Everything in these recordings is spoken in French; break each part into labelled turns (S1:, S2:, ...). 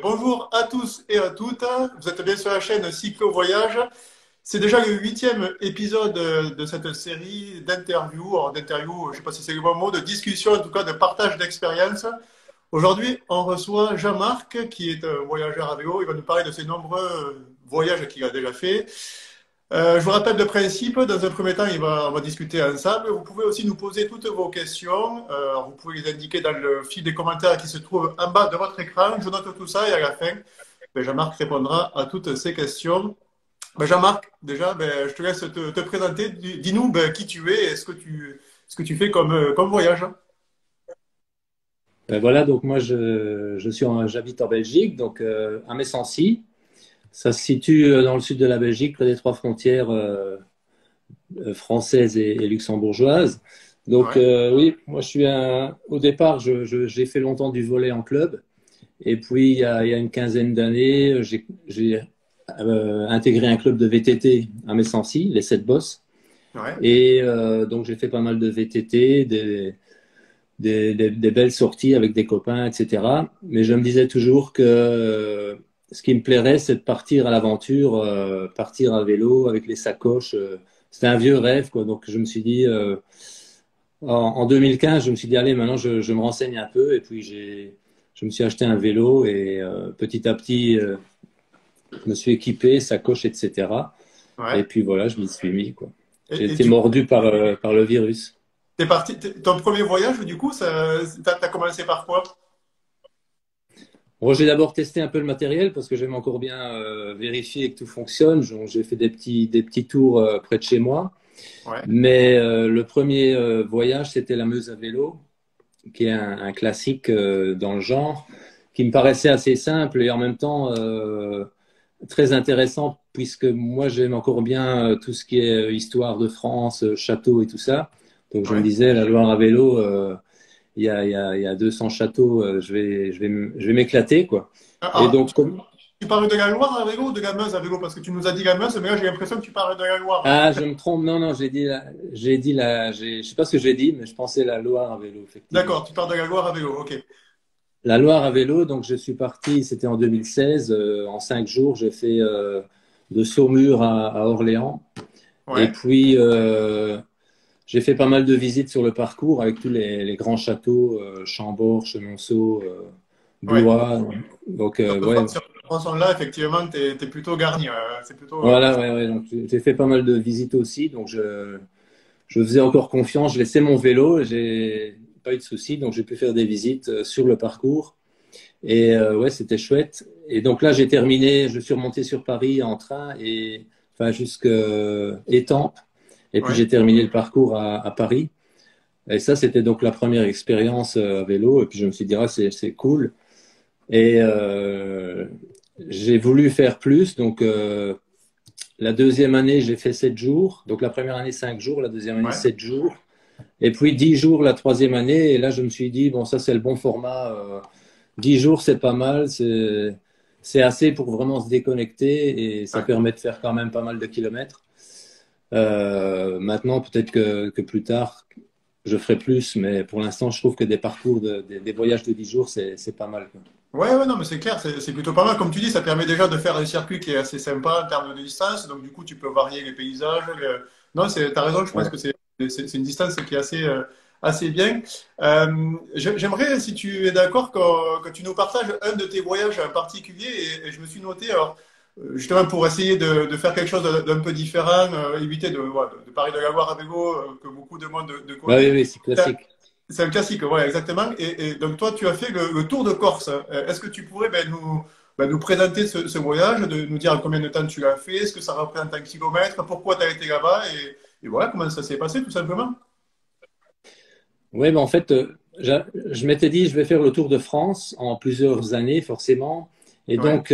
S1: Bonjour à tous et à toutes. Vous êtes bien sur la chaîne Cyclo Voyage. C'est déjà le huitième épisode de cette série d'interviews. Alors, d'interviews, je ne sais pas si c'est le bon mot, de discussion, en tout cas de partage d'expériences. Aujourd'hui, on reçoit Jean-Marc, qui est un voyageur à vélo. Il va nous parler de ses nombreux voyages qu'il a déjà fait. Je vous rappelle le principe. Dans un premier temps, on va discuter ensemble. Vous pouvez aussi nous poser toutes vos questions. Vous pouvez les indiquer dans le fil des commentaires qui se trouve en bas de votre écran. Je note tout ça et à la fin, Jean-Marc répondra à toutes ces questions. Jean-Marc, déjà, je te laisse te présenter. Dis-nous qui tu es et ce que tu fais comme voyage.
S2: Voilà, donc moi j'habite en Belgique, donc à Messancy. Ça se situe dans le sud de la Belgique, près des trois frontières françaises et luxembourgeoises. Donc
S1: Ouais.
S2: oui, moi au départ, j'ai fait longtemps du volley en club. Et puis il y a une quinzaine d'années, j'ai intégré un club de VTT à Messancy, les Sept Bosses.
S1: Ouais.
S2: Et donc j'ai fait pas mal de VTT, des belles sorties avec des copains, etc. Mais je me disais toujours que ce qui me plairait, c'est de partir à l'aventure, partir à vélo avec les sacoches. C'était un vieux rêve, quoi. Donc je me suis dit, en 2015, je me suis dit, allez, maintenant je me renseigne un peu. Et puis je me suis acheté un vélo et petit à petit, je me suis équipé, sacoche, etc. Et
S1: Ouais.
S2: puis voilà, je m'y suis mis, quoi. J'ai
S1: Et
S2: été
S1: tu
S2: mordu par le virus.
S1: t'es parti, ton premier voyage, du coup, t'as commencé par quoi?
S2: Bon, j'ai d'abord testé un peu le matériel parce que j'aime encore bien vérifier que tout fonctionne. J'ai fait des petits tours près de chez moi.
S1: Ouais.
S2: Mais le premier voyage, c'était la Meuse à vélo, qui est un classique dans le genre, qui me paraissait assez simple et en même temps très intéressant puisque moi, j'aime encore bien tout ce qui est histoire de France, château et tout ça. Donc je me
S1: Ouais.
S2: disais, la Loire à vélo, il y a 200 châteaux, je vais m'éclater, quoi. Et
S1: Alors,
S2: donc,
S1: tu parles de la Loire à vélo ou de la Meuse à vélo? Parce que tu nous as dit la Meuse, mais là, j'ai l'impression que tu parles de la Loire.
S2: ah, je me trompe. Non, non, je sais pas ce que j'ai dit, mais je pensais la Loire à vélo, effectivement.
S1: D'accord, tu parles de la Loire à vélo, ok.
S2: La Loire à vélo, donc je suis parti, c'était en 2016, en 5 jours, j'ai fait de Saumur à Orléans. Et
S1: Ouais.
S2: puis, j'ai fait pas mal de visites sur le parcours avec tous les grands châteaux, Chambord, Chenonceau,
S1: Ouais.
S2: Blois. Donc, ouais,
S1: Sur cette tronçon-là, effectivement, t'es plutôt garni. C'est plutôt.
S2: voilà, ouais, ouais. Donc, j'ai fait pas mal de visites aussi, donc je faisais encore confiance, je laissais mon vélo, j'ai pas eu de soucis, donc j'ai pu faire des visites sur le parcours. Et ouais, c'était chouette. Et donc là, j'ai terminé, je suis remonté sur Paris en train et enfin jusqu'à Étampes. Et puis
S1: Ouais.
S2: j'ai terminé le parcours à Paris. Et ça, c'était donc la première expérience à vélo. Et puis je me suis dit, ah, c'est cool. Et j'ai voulu faire plus. Donc la deuxième année, j'ai fait 7 jours. Donc la première année, 5 jours. La deuxième année,
S1: Ouais.
S2: 7 jours. Et puis 10 jours la troisième année. Et là, je me suis dit, bon, ça, c'est le bon format. 10 jours, c'est pas mal. C'est assez pour vraiment se déconnecter. Et ça
S1: Ouais.
S2: permet de faire quand même pas mal de kilomètres. Maintenant, peut-être que plus tard, je ferai plus. Mais pour l'instant, je trouve que des parcours, des voyages de 10 jours, c'est pas mal, quoi.
S1: Ouais, ouais, non, mais c'est clair, c'est plutôt pas mal. Comme tu dis, ça permet déjà de faire un circuit qui est assez sympa en termes de distance. Donc, du coup, tu peux varier les paysages. Non, t'as raison, je pense
S2: Ouais.
S1: que c'est une distance qui est assez bien. J'aimerais, si tu es d'accord, que tu nous partages un de tes voyages en particulier. Et je me suis noté, alors, justement, pour essayer de faire quelque chose d'un peu différent, éviter voilà, de parler de la Loire à vélo, que beaucoup de monde de
S2: Bah oui,
S1: connaît.
S2: oui, c'est classique.
S1: C'est un classique, ouais, exactement. Et donc toi, tu as fait le Tour de Corse. Est-ce que tu pourrais nous présenter ce voyage, de nous dire en combien de temps tu l'as fait, ce que ça représente en kilomètres, pourquoi tu as été là-bas, et voilà comment ça s'est passé, tout simplement.
S2: Ouais, ben en fait, je m'étais dit, je vais faire le Tour de France en plusieurs années, forcément. Et
S1: Ouais,
S2: donc,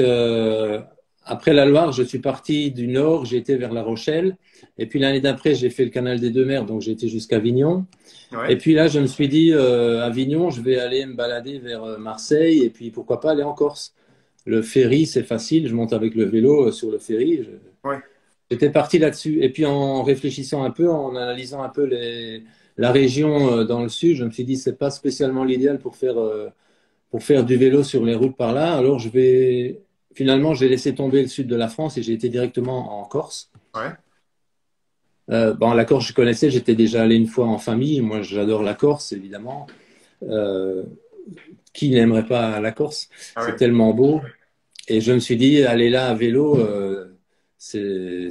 S2: après la Loire, je suis parti du nord, j'ai été vers La Rochelle. Et puis l'année d'après, j'ai fait le canal des Deux Mers, donc j'ai été jusqu'à Avignon. Et
S1: ouais,
S2: puis là, je me suis dit, Avignon, je vais aller me balader vers Marseille, et puis pourquoi pas aller en Corse. Le ferry, c'est facile, je monte avec le vélo sur le ferry.
S1: ouais,
S2: J'étais parti là-dessus. Et puis en réfléchissant un peu, en analysant un peu la région dans le sud, je me suis dit c'est pas spécialement l'idéal pour faire pour faire du vélo sur les routes par là. Alors, finalement, j'ai laissé tomber le sud de la France et j'ai été directement en Corse.
S1: Ouais.
S2: Bon, la Corse, je connaissais, j'étais déjà allé une fois en famille. Moi, j'adore la Corse, évidemment. Euh, qui n'aimerait pas la Corse?
S1: Ah
S2: C'est
S1: ouais.
S2: tellement beau. Et je me suis dit, aller là à vélo, c'est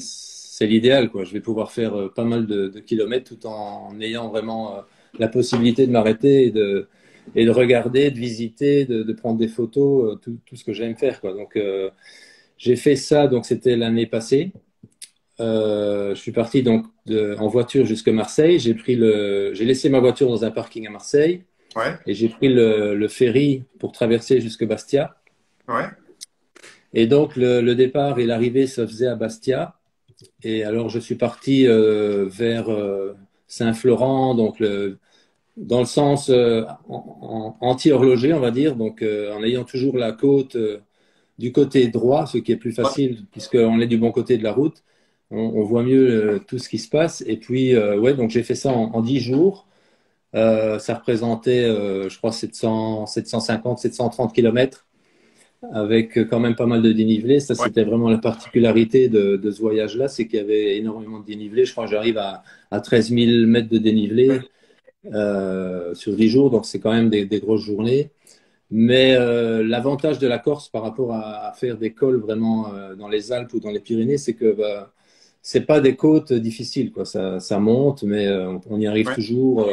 S2: l'idéal, quoi. Je vais pouvoir faire pas mal de kilomètres tout en ayant vraiment la possibilité de m'arrêter et de regarder, de visiter, de prendre des photos, tout ce que j'aime faire, quoi. Donc, j'ai fait ça, donc c'était l'année passée. Je suis parti donc en voiture jusqu'à Marseille. J'ai laissé ma voiture dans un parking à Marseille
S1: Ouais.
S2: et j'ai pris le ferry pour traverser jusqu'à Bastia.
S1: Ouais.
S2: Et donc, le départ et l'arrivée se faisaient à Bastia. Et alors, je suis parti vers Saint-Florent, donc dans le sens anti-horloger, on va dire, donc en ayant toujours la côte du côté droit, ce qui est plus facile puisqu'on est du bon côté de la route. On voit mieux tout ce qui se passe. Et puis, ouais, donc j'ai fait ça en 10 jours. Ça représentait, je crois, 750, 730 kilomètres avec quand même pas mal de dénivelé. Ça,
S1: Ouais.
S2: c'était vraiment la particularité de ce voyage-là, c'est qu'il y avait énormément de dénivelé. Je crois que j'arrive à 13 000 mètres de dénivelé sur 10 jours, donc c'est quand même des grosses journées. Mais l'avantage de la Corse par rapport à faire des cols vraiment dans les Alpes ou dans les Pyrénées, c'est que c'est pas des côtes difficiles, quoi. Ça monte, mais on y arrive
S1: Ouais.
S2: toujours.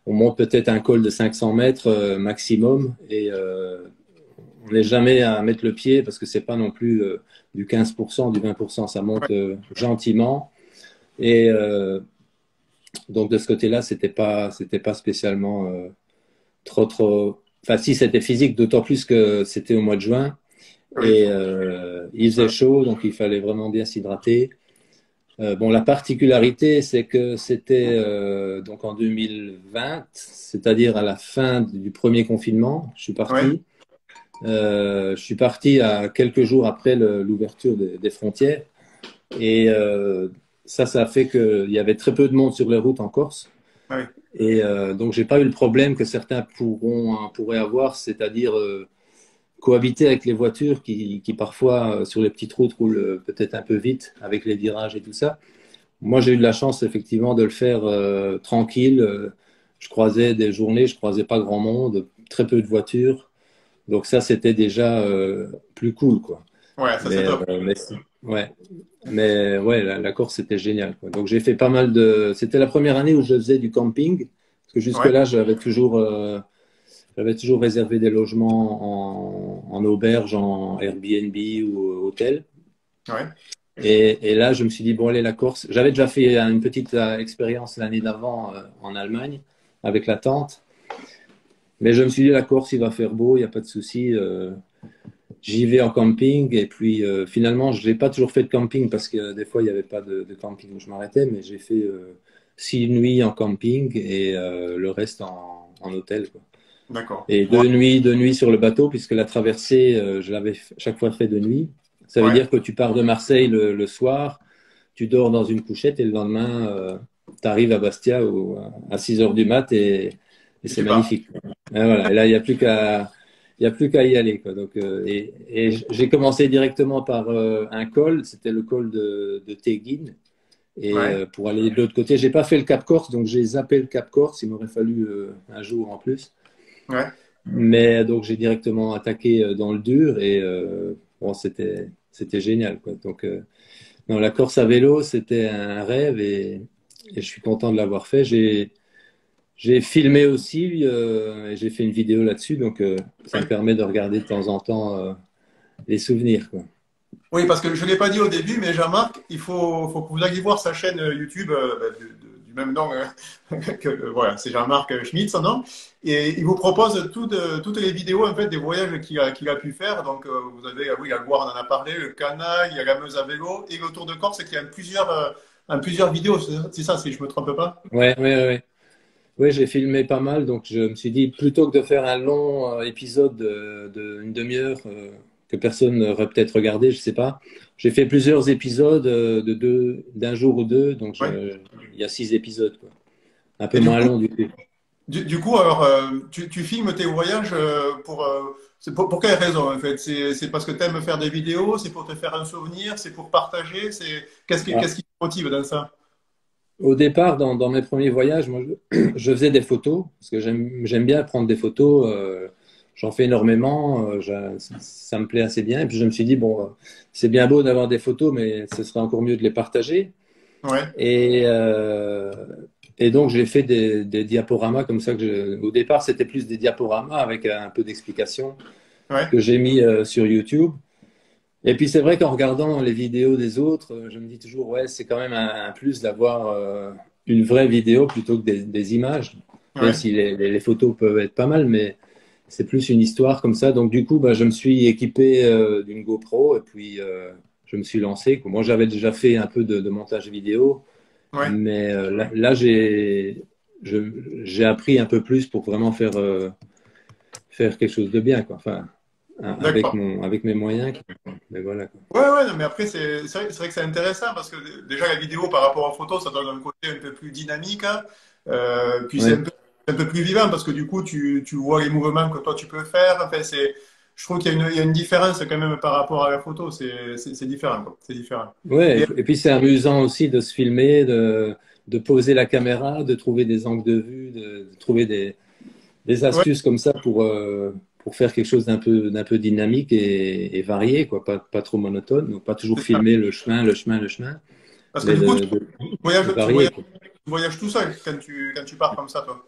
S2: On monte peut-être un col de 500 mètres maximum et on n'est jamais à mettre le pied parce que c'est pas non plus du 15%, du 20%. Ça monte gentiment. Et donc de ce côté-là, c'était pas spécialement trop. Enfin, si c'était physique, d'autant plus que c'était au mois de juin
S1: Oui.
S2: et il faisait chaud, donc il fallait vraiment bien s'hydrater. Bon, la particularité, c'est que c'était donc en 2020, c'est-à-dire à la fin du premier confinement.
S1: Ouais.
S2: Je suis parti à quelques jours après l'ouverture des frontières. Et ça a fait qu'il y avait très peu de monde sur les routes en Corse.
S1: Oui.
S2: Et donc, j'ai pas eu le problème que certains pourraient avoir, c'est-à-dire cohabiter avec les voitures qui parfois, sur les petites routes, roulent peut-être un peu vite avec les virages et tout ça. Moi, j'ai eu de la chance, effectivement, de le faire tranquille. Je croisais des journées, je croisais pas grand monde, très peu de voitures. Donc ça, c'était déjà plus cool, quoi.
S1: Ouais, ça c'est
S2: Mais,
S1: top.
S2: ouais, mais ouais, la Corse, c'était génial, quoi. Donc j'ai fait pas mal de. C'était la première année où je faisais du camping, parce que
S1: Ouais.
S2: jusque-là, j'avais toujours réservé des logements en auberge, en Airbnb ou hôtel.
S1: Ouais.
S2: Et là, je me suis dit, bon, allez, la Corse. J'avais déjà fait une petite expérience l'année d'avant en Allemagne avec la tente. Mais je me suis dit, la Corse, il va faire beau, il n'y a pas de souci. J'y vais en camping. Et puis, finalement, je n'ai pas toujours fait de camping parce que des fois, il n'y avait pas de camping où je m'arrêtais. Mais j'ai fait 6 nuits en camping et le reste en hôtel, quoi.
S1: D'accord.
S2: Et
S1: Ouais.
S2: 2 nuits sur le bateau, puisque la traversée, je l'avais chaque fois fait de nuit. Ça veut
S1: Ouais.
S2: dire que tu pars de Marseille le soir, tu dors dans une couchette et le lendemain, tu arrives à Bastia à 6 heures du mat et
S1: Et
S2: c'est
S1: tu pars.
S2: magnifique. Et voilà. Et là, il y a plus qu'à y aller, quoi. Donc, et j'ai commencé directement par un col, c'était le col de Téguine. Et
S1: Ouais.
S2: pour aller de l'autre côté, j'ai pas fait le Cap Corse, donc j'ai zappé le Cap Corse. Il m'aurait fallu un jour en plus.
S1: Ouais.
S2: Mais donc j'ai directement attaqué dans le dur et bon, c'était génial, quoi. Donc non, la course à vélo, c'était un rêve et je suis content de l'avoir fait. J'ai filmé aussi et j'ai fait une vidéo là-dessus, donc ça me
S1: Ouais.
S2: permet de regarder de temps en temps les souvenirs, quoi.
S1: Oui, parce que je ne l'ai pas dit au début, mais Jean-Marc, faut que vous alliez voir sa chaîne YouTube du même nom. Voilà, c'est Jean-Marc Schmitt, son nom. Et il vous propose toutes les vidéos en fait, des voyages qu'il a pu faire. Donc, vous avez, oui, la Loire, on en a parlé, le Cana, il y a la Meuse à vélo et le Tour de Corse qui a en plusieurs vidéos. C'est ça, si je ne me trompe pas.
S2: Ouais, ouais, ouais. Ouais, j'ai filmé pas mal, donc je me suis dit, plutôt que de faire un long épisode une demi-heure que personne n'aurait peut-être regardé, je sais pas, j'ai fait plusieurs épisodes d'un jour ou deux, donc
S1: Oui.
S2: il y a 6 épisodes, quoi. Un peu
S1: Et du
S2: moins
S1: coup,
S2: long du coup.
S1: Du coup, alors, tu filmes tes voyages pour quelle raison en fait? C'est parce que tu aimes faire des vidéos, c'est pour te faire un souvenir, c'est pour partager,
S2: Ah,
S1: qu'est-ce qui te motive dans ça?
S2: au départ, dans mes premiers voyages, moi, je faisais des photos, parce que j'aime bien prendre des photos. J'en fais énormément, ça me plaît assez bien. Et puis je me suis dit, bon, c'est bien beau d'avoir des photos, mais ce serait encore mieux de les partager.
S1: Ouais,
S2: Et, euh, et donc, j'ai fait des diaporamas comme ça. Au départ, c'était plus des diaporamas avec un peu d'explication
S1: ouais,
S2: que j'ai mis sur YouTube. Et puis, c'est vrai qu'en regardant les vidéos des autres, je me dis toujours, ouais, c'est quand même un plus d'avoir une vraie vidéo plutôt que des images, même
S1: ouais.
S2: si les photos peuvent être pas mal, mais c'est plus une histoire comme ça. Donc, du coup, bah, je me suis équipé d'une GoPro et puis je me suis lancé. Moi, j'avais déjà fait un peu de montage vidéo.
S1: Ouais.
S2: Mais là, j'ai appris un peu plus pour vraiment faire quelque chose de bien, quoi. Enfin,
S1: D'accord.
S2: avec mes moyens. Mais voilà, quoi.
S1: Ouais, ouais, non, mais après, c'est vrai que c'est intéressant parce que déjà, la vidéo par rapport aux photos, ça donne un côté un peu plus dynamique, hein. Puis
S2: Ouais.
S1: un peu plus vivant parce que du coup, tu vois les mouvements que toi tu peux faire. Enfin, je trouve il y a une différence quand même par rapport à la photo. C'est différent, quoi. C'est différent.
S2: Ouais,
S1: Et,
S2: et puis c'est amusant aussi de se filmer, de poser la caméra, de trouver des angles de vue, de trouver des
S1: ouais,
S2: astuces comme ça pour faire quelque chose d'un peu dynamique et varié, quoi. Pas trop monotone. Donc, pas toujours
S1: c'est ça.
S2: filmer le chemin, le chemin,
S1: Parce que
S2: mais
S1: du coup,
S2: de varier, quoi.
S1: tu voyages tout seul quand tu pars comme ça, toi.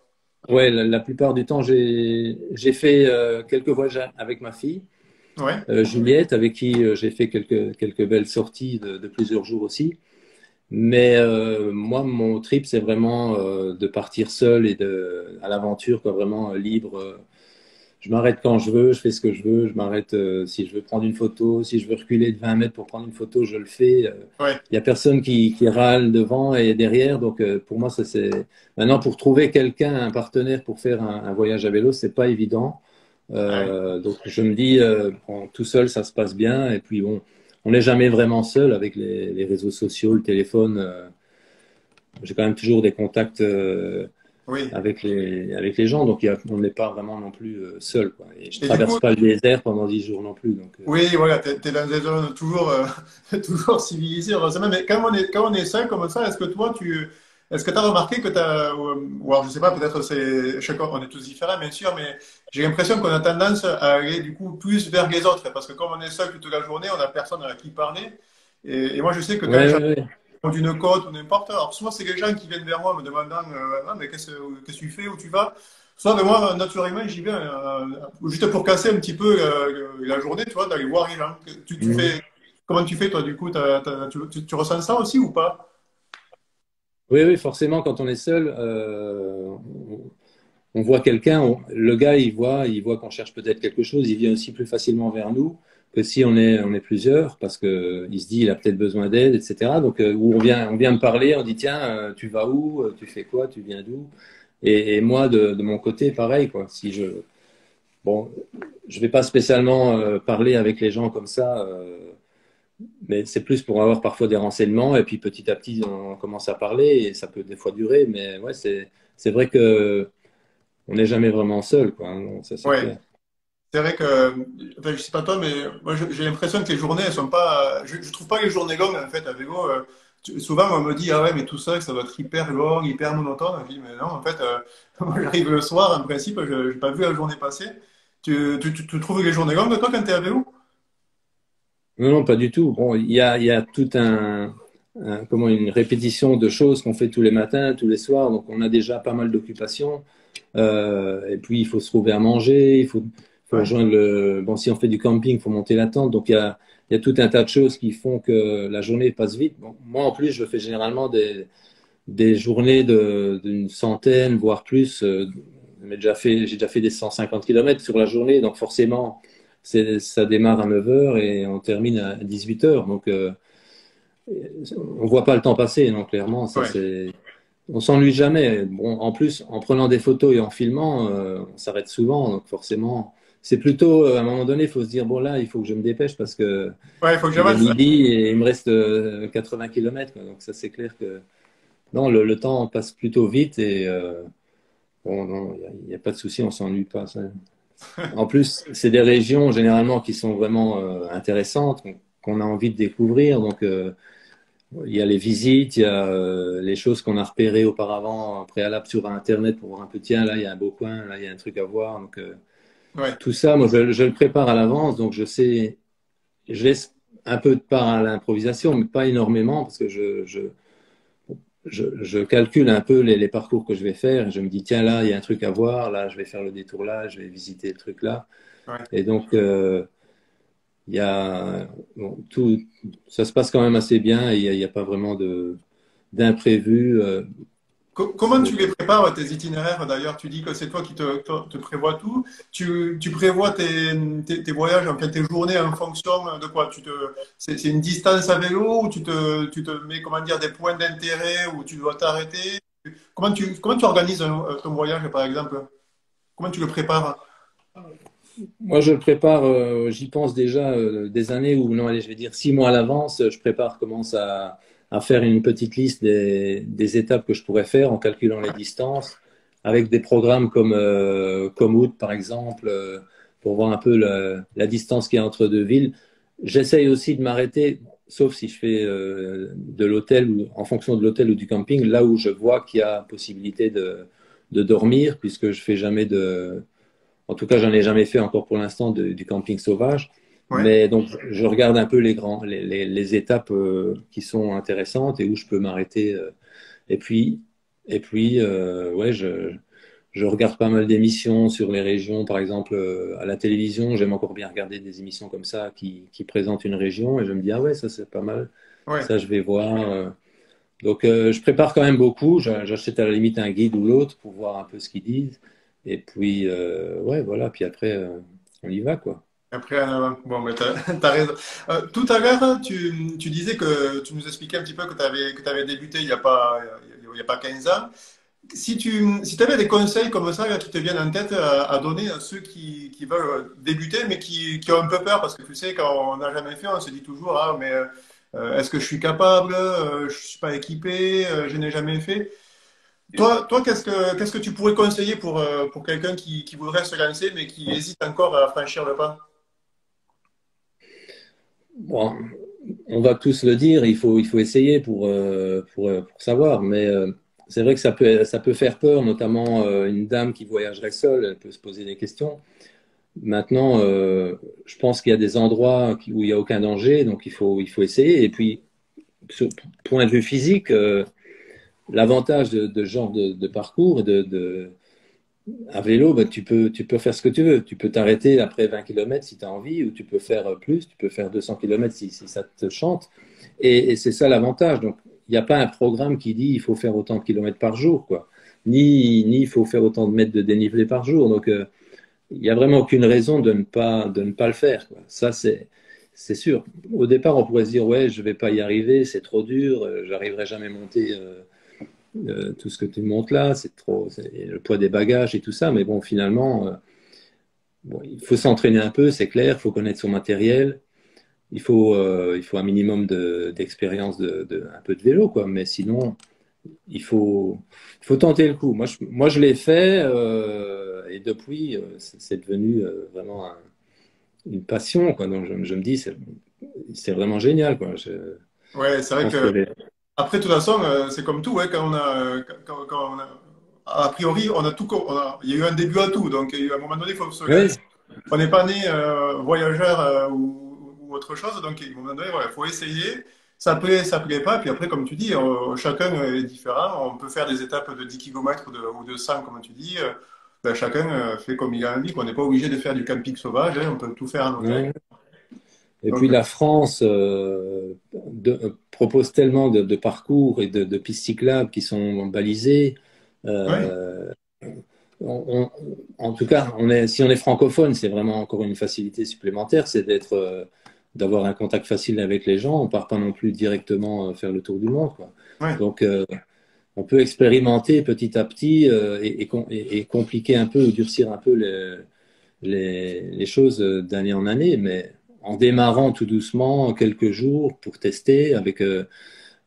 S2: Ouais, la plupart du temps, j'ai fait quelques voyages avec ma fille,
S1: Ouais,
S2: Juliette, avec qui j'ai fait quelques belles sorties de plusieurs jours aussi. Mais moi, mon trip, c'est vraiment de partir seul et à l'aventure, quoi, vraiment libre. Je m'arrête quand je veux, je fais ce que je veux, je m'arrête si je veux prendre une photo, si je veux reculer de 20 mètres pour prendre une photo, je le fais.
S1: ouais,
S2: Il y a personne qui râle devant et derrière, donc pour moi, ça c'est. Maintenant, pour trouver quelqu'un, un partenaire pour faire un voyage à vélo, c'est pas évident.
S1: ouais.
S2: Donc je me dis, bon, tout seul, ça se passe bien. Et puis bon, on n'est jamais vraiment seul avec les réseaux sociaux, le téléphone. J'ai quand même toujours des contacts
S1: Oui.
S2: avec les gens, donc on n'est pas vraiment non plus seul, quoi. Et je
S1: Et du
S2: traverse
S1: coup,
S2: pas le désert pendant 10 jours non plus. Donc,
S1: oui, voilà, t'es dans des zones toujours, toujours civilisées, heureusement. Mais quand on est seul comme ça, est-ce que t'as remarqué que ou alors je sais pas, peut-être chacun, on est tous différents, bien sûr, mais j'ai l'impression qu'on a tendance à aller du coup plus vers les autres, parce que comme on est seul toute la journée, on a personne à qui parler. Et moi, je sais que quand
S2: ouais,
S1: j'arrive
S2: ouais, ouais.
S1: d'une côte ou n'importe, alors souvent c'est les gens qui viennent vers moi me demandant, ah, mais qu'est-ce que tu fais, où tu vas? Soit de moi, naturellement, j'y vais juste pour casser un petit peu la journée, tu vois, d'aller voir les gens.
S2: Mhm.
S1: Comment tu fais, toi, du coup, tu ressens ça aussi ou pas?
S2: Oui, oui, forcément, quand on est seul, on voit quelqu'un, le gars, il voit qu'on cherche peut-être quelque chose, il vient aussi plus facilement vers nous que si on est plusieurs, parce que il se dit, il a peut-être besoin d'aide, etc. Donc, où on vient me parler, on dit, tiens, tu vas où, tu fais quoi, tu viens d'où? Et moi, de mon côté, pareil, quoi. Bon, je vais pas spécialement parler avec les gens comme ça, mais c'est plus pour avoir parfois des renseignements, et puis petit à petit, on commence à parler, et ça peut des fois durer, mais ouais, c'est vrai que on n'est jamais vraiment seul, quoi, hein, ça c'est
S1: Ouais.
S2: clair.
S1: C'est vrai que, enfin, je sais pas toi, mais moi j'ai l'impression que les journées, elles sont pas. Je trouve pas les journées longues en fait à vélo. Souvent on me dit ah ouais mais tout ça, que ça doit être hyper long, hyper monotone. Je dis mais non en fait, moi j'arrive le soir en principe, je n'ai pas vu la journée passer. Tu trouves les journées longues toi quand t'es à vélo?
S2: Non, non, pas du tout. Bon, il y a tout comment, une répétition de choses qu'on fait tous les matins, tous les soirs, donc on a déjà pas mal d'occupations. Et puis, il faut se trouver à manger, faut
S1: Ouais,
S2: rejoindre bon, si on fait du camping, il faut monter la tente. Donc, il y a tout un tas de choses qui font que la journée passe vite. Bon, moi, en plus, je fais généralement des journées d'une centaine, voire plus. J'ai déjà fait des 150 kilomètres sur la journée. Donc, forcément, ça démarre à 9 heures et on termine à 18 heures. Donc, on voit pas le temps passer, non, clairement. Ça,
S1: ouais,
S2: c'est, on s'ennuie jamais. Bon, en plus, en prenant des photos et en filmant, on s'arrête souvent, donc forcément, c'est plutôt à un moment donné, il faut se dire bon là, il faut que je me dépêche parce que
S1: ouais, il faut que
S2: il est
S1: j'avance.
S2: midi et il me reste 80 kilomètres, quoi. Donc ça, c'est clair que non, le temps passe plutôt vite et bon, non, il y a pas de souci, on s'ennuie pas. Ça. En plus, c'est des régions généralement qui sont vraiment intéressantes, qu'on a envie de découvrir. Donc, il y a les visites, il y a les choses qu'on a repérées auparavant, préalable sur Internet pour voir un peu, tiens, là, il y a un beau coin, là, il y a un truc à voir. Donc,
S1: Ouais.
S2: tout ça, moi, je le prépare à l'avance, donc je sais, je laisse un peu de part à l'improvisation, mais pas énormément, parce que je calcule un peu les parcours que je vais faire, et je me dis, tiens, là, il y a un truc à voir, là, je vais faire le détour là, je vais visiter le truc là.
S1: Ouais.
S2: Et donc, il y a, bon, tout, ça se passe quand même assez bien, et il y a pas vraiment d'imprévus.
S1: Comment tu les prépares, tes itinéraires d'ailleurs? Tu dis que c'est toi qui te prévois tout. Tu prévois tes voyages, enfin tes journées en fonction de quoi? C'est une distance à vélo ou tu te mets, comment dire, des points d'intérêt où tu dois t'arrêter? Comment tu organises ton voyage, par exemple? Comment tu le prépares?
S2: Moi, je le prépare, j'y pense déjà des années ou non, allez, je vais dire 6 mois à l'avance. Je prépare, commence à faire une petite liste des étapes que je pourrais faire en calculant les distances, avec des programmes comme Komoot, par exemple, pour voir un peu la distance qu'il y a entre deux villes. J'essaye aussi de m'arrêter, sauf si je fais de l'hôtel ou en fonction de l'hôtel ou du camping, là où je vois qu'il y a possibilité de dormir, puisque je fais jamais en tout cas, j'en ai jamais fait encore pour l'instant du camping sauvage.
S1: Ouais.
S2: Mais donc, je regarde un peu les étapes qui sont intéressantes et où je peux m'arrêter. Et puis, ouais, je regarde pas mal d'émissions sur les régions. Par exemple, à la télévision, j'aime encore bien regarder des émissions comme ça qui présentent une région et je me dis, ah ouais, ça c'est pas mal.
S1: Ouais.
S2: Ça, je vais voir. Donc, je prépare quand même beaucoup. J'achète à la limite un guide ou l'autre pour voir un peu ce qu'ils disent. Et puis, ouais, voilà. Puis après, on y va, quoi.
S1: Après, bon, mais t'as raison. Tout à l'heure, tu disais que tu nous expliquais un petit peu que tu avais débuté il y a pas 15 ans. Si tu avais des conseils comme ça là, qui te viennent en tête à donner à ceux qui veulent débuter, mais qui ont un peu peur, parce que tu sais, quand on n'a jamais fait, on se dit toujours, ah, mais est-ce que je suis capable? Je suis pas équipé, je n'ai jamais fait. Toi, qu'est-ce que tu pourrais conseiller pour quelqu'un qui voudrait se lancer, mais qui hésite encore à franchir le pas?
S2: Bon, on va tous le dire, il faut essayer pour savoir. Mais c'est vrai que ça peut faire peur, notamment une dame qui voyagerait seule, elle peut se poser des questions. Maintenant, je pense qu'il y a des endroits où il n'y a aucun danger, donc il faut essayer. Et puis, sur point de vue physique, l'avantage de ce genre de parcours, à vélo, bah, tu peux faire ce que tu veux. Tu peux t'arrêter après 20 km si tu as envie, ou tu peux faire plus, tu peux faire 200 km si ça te chante. Et c'est ça l'avantage. Donc, il n'y a pas un programme qui dit il faut faire autant de kilomètres par jour, quoi. Ni il faut faire autant de mètres de dénivelé par jour. Donc, il n'y a vraiment aucune raison de ne pas le faire, quoi. Ça, c'est sûr. Au départ, on pourrait se dire, ouais, je vais pas y arriver, c'est trop dur, j'arriverai jamais à monter tout ce que tu montes là, c'est trop, c'est le poids des bagages et tout ça. Mais bon, finalement, bon, il faut s'entraîner un peu, c'est clair, il faut connaître son matériel, il faut un minimum d'expérience un peu de vélo, quoi. Mais sinon, il faut tenter le coup. Moi, je l'ai fait et depuis, c'est devenu vraiment une passion, quoi. Donc, je me dis, c'est vraiment génial, quoi.
S1: Ouais, c'est
S2: Je
S1: vrai
S2: pense
S1: que
S2: que
S1: après, de toute façon, c'est comme tout, ouais, quand on a priori, on a tout, il y a eu un début à tout, donc à un moment donné, il faut se
S2: oui,
S1: lancer. On n'est pas né voyageur ou autre chose, donc à un moment donné, il faut essayer. Ça plaît pas, puis après, comme tu dis, chacun est différent. On peut faire des étapes de 10 km ou de 100, comme tu dis. Ben, chacun fait comme il a envie, qu'on n'est pas obligé de faire du camping sauvage, hein, on peut tout faire en hôtel.
S2: oui. Et puis
S1: Donc,
S2: la France propose tellement de parcours et de pistes cyclables qui sont balisées.
S1: oui,
S2: Euh, en tout cas, si on est francophone, c'est vraiment encore une facilité supplémentaire, c'est d'avoir un contact facile avec les gens. On part pas non plus directement faire le tour du monde, quoi.
S1: oui.
S2: Donc, on peut expérimenter petit à petit et compliquer un peu ou durcir un peu les choses d'année en année, mais en démarrant tout doucement quelques jours pour tester avec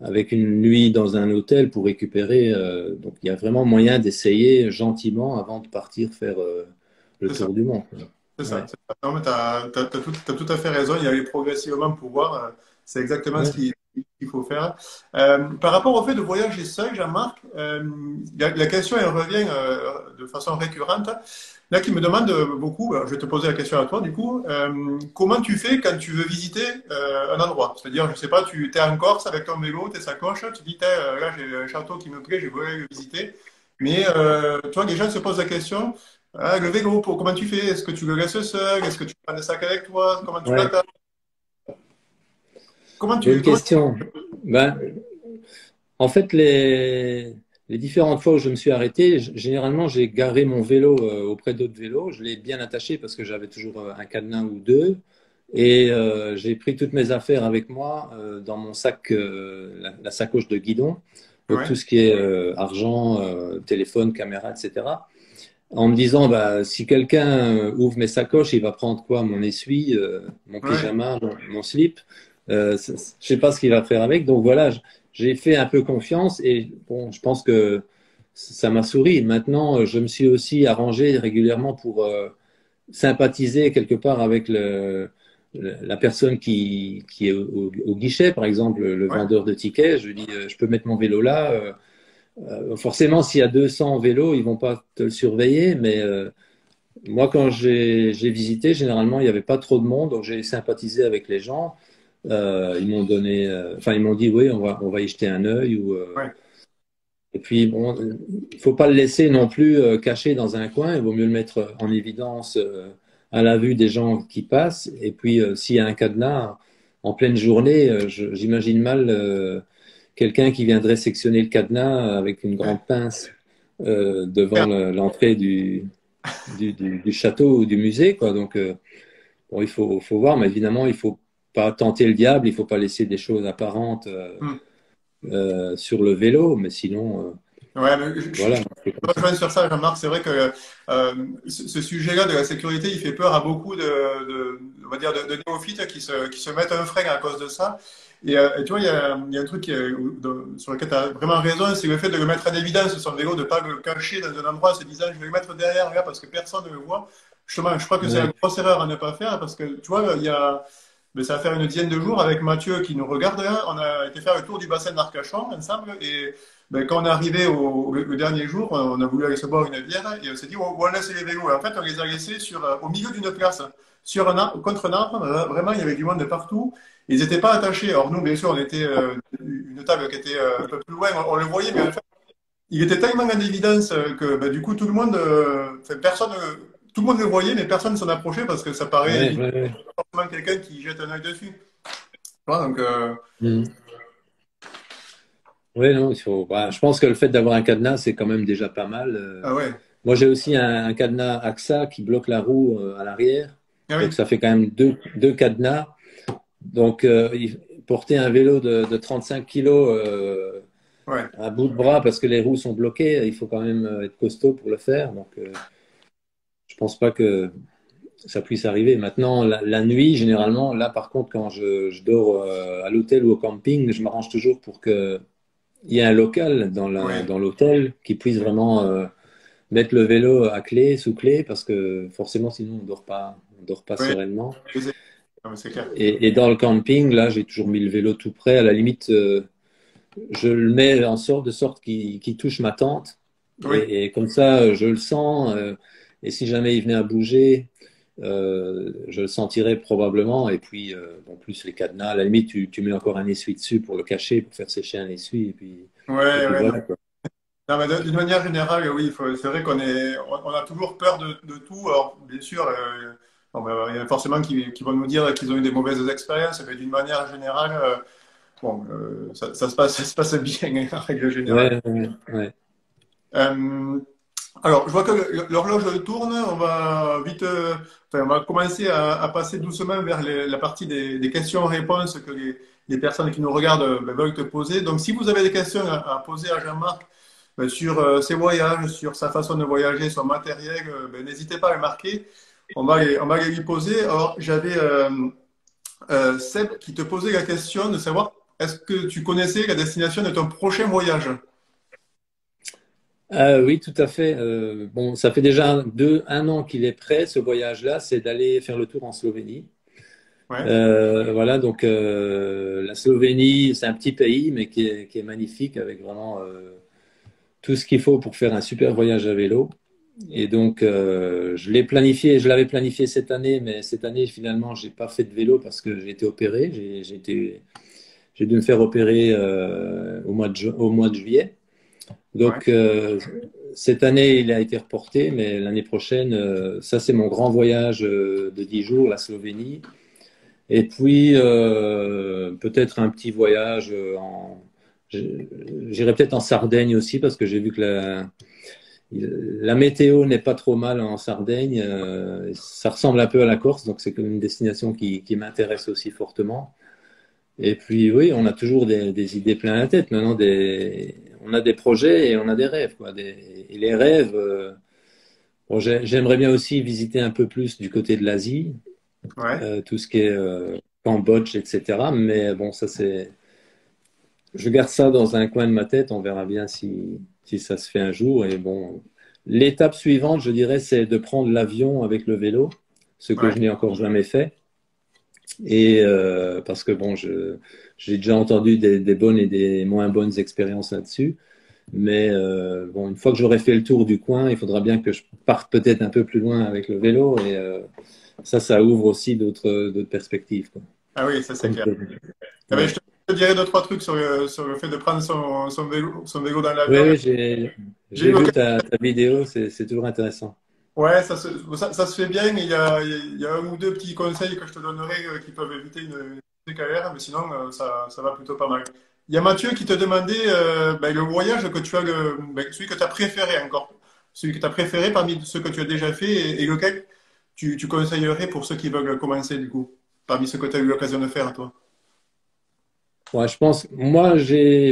S2: avec une nuit dans un hôtel pour récupérer. Donc il y a vraiment moyen d'essayer gentiment avant de partir faire le
S1: C'est ça.
S2: tour du monde, quoi.
S1: C'est ça,
S2: Ouais.
S1: c'est ça. Non, mais t'as tout à fait raison. Il y aller progressivement pour voir. C'est exactement ce
S2: Ouais.
S1: qu'il faut faire. Par rapport au fait de voyager seul, Jean-Marc, la question elle revient de façon récurrente. Là, qui me demande beaucoup, je vais te poser la question à toi du coup, comment tu fais quand tu veux visiter un endroit? C'est-à-dire, je sais pas, tu es en Corse avec ton vélo, tes sacoches, tu dis, tiens, là j'ai un château qui me plaît, je voudrais le visiter. Mais tu vois, les gens se posent la question. Ah, le vélo, comment tu fais? Est-ce que tu le laisses seul? Est-ce que tu prends des sacs avec toi? Comment tu
S2: Ouais.
S1: l'attaches?
S2: Bonne
S1: Comment
S2: question. Ben, en fait, les différentes fois où je me suis arrêté, généralement, j'ai garé mon vélo auprès d'autres vélos. Je l'ai bien attaché parce que j'avais toujours un cadenas ou deux. Et j'ai pris toutes mes affaires avec moi dans mon sac, la sacoche de guidon. Donc
S1: Ouais,
S2: tout ce qui est argent, téléphone, caméra, etc. En me disant, bah, si quelqu'un ouvre mes sacoches, il va prendre quoi? Mon essuie, mon
S1: ouais,
S2: pyjama, mon slip. Je sais pas ce qu'il va faire avec. Donc voilà, j'ai fait un peu confiance et bon, je pense que ça m'a souri. Maintenant, je me suis aussi arrangé régulièrement pour sympathiser quelque part avec la personne qui est au guichet, par exemple, le
S1: ouais,
S2: vendeur de tickets. Je lui dis, je peux mettre mon vélo là. Forcément, s'il y a 200 vélos, ils vont pas te le surveiller, mais moi, quand j'ai visité, généralement, il n'y avait pas trop de monde, donc j'ai sympathisé avec les gens. Ils m'ont donné, enfin, ils m'ont dit, oui, on va y jeter un œil.
S1: ouais.
S2: Et puis, bon, il faut pas le laisser non plus caché dans un coin. Il vaut mieux le mettre en évidence à la vue des gens qui passent. Et puis, s'il y a un cadenas en pleine journée, j'imagine mal quelqu'un qui viendrait sectionner le cadenas avec une grande pince devant l'entrée du château ou du musée, quoi. Donc, bon, faut voir, mais évidemment, il faut pas tenter le diable. Il faut pas laisser des choses apparentes
S1: Hmm.
S2: sur le vélo, mais sinon,
S1: Ouais, mais je
S2: voilà, c'est comme ça.
S1: rejoins sur ça, Jean-Marc. C'est vrai que ce sujet-là de la sécurité, il fait peur à beaucoup on va dire de néophytes qui se mettent un frein à cause de ça. Et tu vois, il y a un truc sur lequel tu as vraiment raison, c'est le fait de le mettre en évidence, son vélo, de ne pas le cacher dans un endroit en se disant je vais le mettre derrière là parce que personne ne le voit. Justement, je crois que c'est la
S2: Ouais.
S1: grosse erreur à ne pas faire parce que tu vois, mais ça va faire une dizaine de jours avec Mathieu qui nous regarde là. On a été faire le tour du bassin d'Arcachon ensemble et ben, quand on est arrivé le dernier jour, on a voulu aller se boire une bière et on s'est dit, on laisse les vélos. Et en fait, on les a laissés au milieu d'une place, sur un arbre, contre un arbre. Vraiment, il y avait du monde de partout. Ils n'étaient pas attachés. Alors nous, bien sûr, on était une table qui était un peu plus loin, on le voyait, mais en fait, il était tellement en évidence que ben, du coup, tout le monde, enfin, personne, tout le monde le voyait, mais personne ne s'en approchait parce que ça paraît
S2: Ouais,
S1: évidemment
S2: ouais, ouais.
S1: quelqu'un qui jette un œil dessus. Voilà, donc,
S2: Mhm. Ouais, non, bah, je pense que le fait d'avoir un cadenas, c'est quand même déjà pas mal.
S1: ah ouais,
S2: Moi, j'ai aussi un cadenas AXA qui bloque la roue à l'arrière.
S1: ah
S2: Donc,
S1: oui,
S2: ça fait quand même deux cadenas. Donc, porter un vélo de 35 kilos
S1: ouais.
S2: à bout de bras parce que les roues sont bloquées, il faut quand même être costaud pour le faire. Donc, je pense pas que ça puisse arriver. Maintenant, la nuit, généralement, là, par contre, quand je dors à l'hôtel ou au camping, je m'arrange toujours pour que il y ait un local
S1: Oui,
S2: dans l'hôtel qui puisse vraiment mettre le vélo à clé, sous clé, parce que forcément, sinon, on dort pas
S1: oui,
S2: sereinement.
S1: c'est non, mais c'est clair.
S2: Et dans le camping, là, j'ai toujours mis le vélo tout près. À la limite, je le mets de sorte qu'il touche ma tente.
S1: Oui,
S2: Et comme ça, je le sens. Et si jamais il venait à bouger, je le sentirais probablement. Et puis, bon, plus les cadenas, à la limite, tu mets encore un essuie dessus pour le cacher, pour faire sécher un essuie. Et
S1: ouais,
S2: puis
S1: ouais, non.
S2: voilà, quoi.
S1: Non, mais d'une manière générale, oui, c'est vrai on a toujours peur de tout. Alors, bien sûr, bon, ben, il y a forcément qui vont nous dire qu'ils ont eu des mauvaises expériences, mais d'une manière générale, bon, ça se passe bien, en règle générale.
S2: Ouais, ouais, ouais.
S1: Euh, alors, je vois que l'horloge tourne. On va vite, enfin, on va commencer à passer doucement vers la partie des questions-réponses que les personnes qui nous regardent ben, veulent te poser. Donc, si vous avez des questions à poser à Jean-Marc ben, sur ses voyages, sur sa façon de voyager, son matériel, ben, n'hésitez pas à le marquer. On va les lui poser. Alors, j'avais Seb qui te posait la question de savoir est-ce que tu connaissais la destination de ton prochain voyage?
S2: Oui, tout à fait. Bon, ça fait déjà un an qu'il est prêt, ce voyage-là, c'est d'aller faire le tour en Slovénie.
S1: Ouais,
S2: Voilà, donc la Slovénie, c'est un petit pays, mais qui est magnifique, avec vraiment tout ce qu'il faut pour faire un super voyage à vélo. Et donc, je l'avais planifié cette année, mais cette année, finalement, j'ai pas fait de vélo parce que j'ai été opéré. J'ai dû me faire opérer au mois de juillet.
S1: ouais,
S2: Donc, cette année, il a été reporté, mais l'année prochaine, ça, c'est mon grand voyage de 10 jours, la Slovénie. Et puis, peut-être un petit voyage j'irai peut-être en Sardaigne aussi, parce que j'ai vu que la météo n'est pas trop mal en Sardaigne. Ça ressemble un peu à la Corse, donc c'est une destination qui m'intéresse aussi fortement. Et puis oui, on a toujours des idées plein la tête. Maintenant, on a des projets et on a des rêves, quoi. Et les rêves, bon, j'aimerais bien aussi visiter un peu plus du côté de l'Asie,
S1: ouais.
S2: tout ce qui est Cambodge, etc. Mais bon, ça c'est, je garde ça dans un coin de ma tête. On verra bien si ça se fait un jour. Et bon, l'étape suivante, je dirais, c'est de prendre l'avion avec le vélo, ce que
S1: Ouais.
S2: je n'ai encore jamais fait. Et parce que bon, j'ai déjà entendu des bonnes et des moins bonnes expériences là-dessus. Mais bon, une fois que j'aurai fait le tour du coin, il faudra bien que je parte peut-être un peu plus loin avec le vélo. Et ça ouvre aussi d'autres perspectives, quoi.
S1: Ah oui, ça c'est
S2: Comme
S1: clair. Eh ben,
S2: ouais.
S1: je te dirai deux, trois trucs sur le fait de prendre son vélo dans l'avion.
S2: Oui,
S1: J'ai eu
S2: j'ai vu
S1: l'occasion.
S2: ta vidéo, c'est toujours intéressant.
S1: Ouais, ça se fait bien, mais il y a un ou deux petits conseils que je te donnerai qui peuvent éviter une galère, mais sinon, ça va plutôt pas mal. Il y a Mathieu qui te demandait ben, le voyage que tu as, ben, celui que tu as préféré encore, celui que tu as préféré parmi ceux que tu as déjà fait et lequel tu conseillerais pour ceux qui veulent commencer du coup, parmi ceux que tu as eu l'occasion de faire, toi.
S2: Ouais, je pense, moi,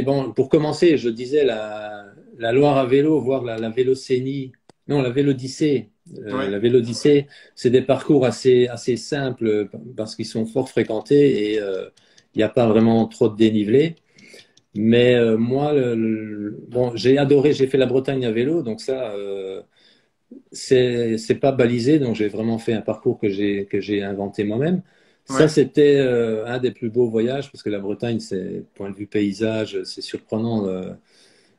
S2: bon, pour commencer, je disais la Loire à vélo, voire la Vélocénie, non, la Vélodyssée.
S1: Oui,
S2: La Vélodyssée, c'est des parcours assez simples parce qu'ils sont fort fréquentés et il n'y a pas vraiment trop de dénivelé. Mais moi, bon, j'ai adoré, j'ai fait la Bretagne à vélo, donc ça, c'est pas balisé, donc j'ai vraiment fait un parcours que j'ai inventé moi-même. Ça,
S1: ouais.
S2: c'était un des plus beaux voyages parce que la Bretagne, c'est point de vue paysage, c'est surprenant.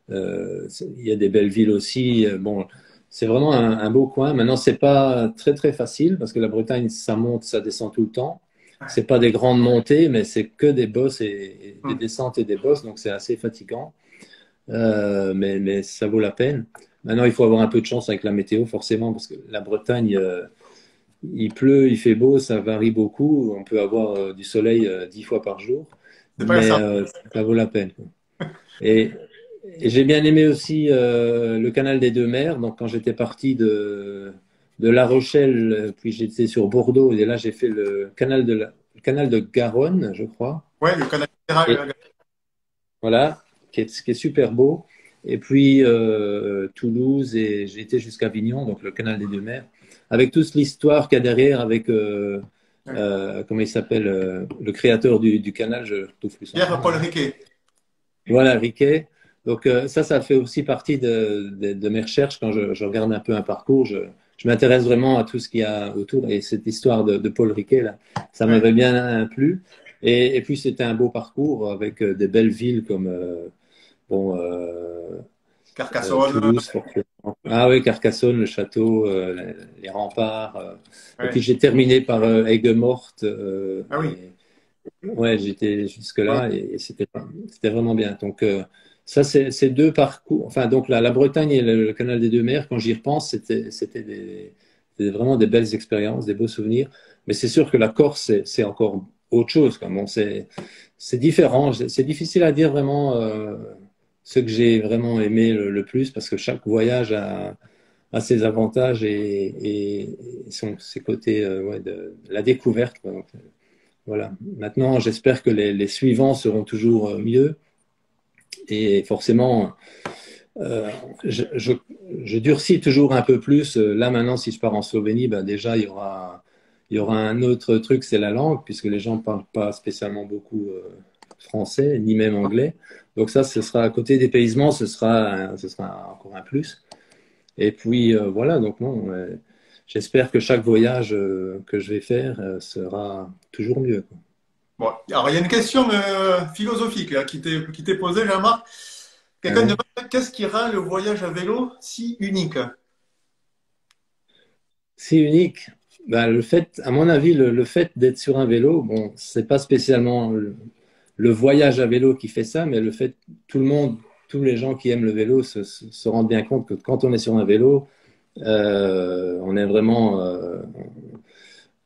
S2: Il y a des belles villes aussi. Bon, c'est vraiment un beau coin. Maintenant, c'est pas très très facile parce que la Bretagne, ça monte, ça descend tout le temps. C'est pas des grandes montées, mais c'est que des bosses et des
S1: Hmm.
S2: descentes et des bosses, donc c'est assez fatigant. Mais ça vaut la peine. Maintenant, il faut avoir un peu de chance avec la météo, forcément, parce que la Bretagne, il pleut, il fait beau, ça varie beaucoup. On peut avoir du soleil 10 fois par jour,
S1: C'est pas
S2: mais
S1: ça.
S2: ça vaut la peine, quoi. Et, et j'ai bien aimé aussi le canal des Deux Mers. Donc, quand j'étais parti de La Rochelle, puis j'étais sur Bordeaux, et là, j'ai fait le canal de Garonne, je crois.
S1: Ouais, le canal
S2: Et
S1: littéral.
S2: voilà, qui est super beau. Et puis Toulouse, et j'ai été jusqu'à Avignon, donc le canal des Deux Mers, avec toute l'histoire qu'il y a derrière, avec
S1: Ouais.
S2: comment il s'appelle, le créateur du canal, je ne retrouve plus son nom.
S1: Pierre-Paul Riquet.
S2: Voilà, Riquet. Donc ça fait aussi partie de mes recherches. Quand je regarde un peu un parcours, je m'intéresse vraiment à tout ce qu'il y a autour. Et cette histoire de Paul Riquet, là, ça
S1: Ouais.
S2: m'avait bien plu. Et puis c'était un beau parcours avec des belles villes comme bon,
S1: Carcassonne.
S2: Toulouse, forcément. Ah oui, Carcassonne, le château, les remparts. Et puis
S1: Ouais.
S2: j'ai terminé par Aigues-Mortes.
S1: Ah oui.
S2: Ouais, j'étais
S1: Ouais.
S2: jusque-là et c'était vraiment bien. Donc, ça, c'est deux parcours. Enfin, donc la Bretagne et le canal des Deux Mers, quand j'y repense, c'était vraiment des belles expériences, des beaux souvenirs. Mais c'est sûr que la Corse, c'est encore autre chose, quoi. Bon, c'est différent. C'est difficile à dire vraiment ce que j'ai vraiment aimé le plus parce que chaque voyage a ses avantages et ses côtés ouais, de la découverte, quoi. Donc, voilà. Maintenant, j'espère que les suivants seront toujours mieux. Et forcément, euh, je, je- je durcis toujours un peu plus. Là, maintenant, si je pars en Slovénie, ben déjà, il y aura un autre truc, c'est la langue, puisque les gens ne parlent pas spécialement beaucoup français, ni même anglais. Donc ça, ce sera à côté des paysements, ce sera encore un plus. Et puis voilà, donc non, j'espère que chaque voyage que je vais faire sera toujours mieux, quoi.
S1: Bon, alors il y a une question philosophique là, qui t'est posée, Jean-Marc. Quelqu'un
S2: Ouais.
S1: demande qu'est-ce qui rend le voyage à vélo si unique?
S2: C'est unique. Ben, le fait, à mon avis, le fait d'être sur un vélo, bon, c'est pas spécialement le voyage à vélo qui fait ça, mais le fait, tout le monde, tous les gens qui aiment le vélo se rendent bien compte que quand on est sur un vélo, on est vraiment,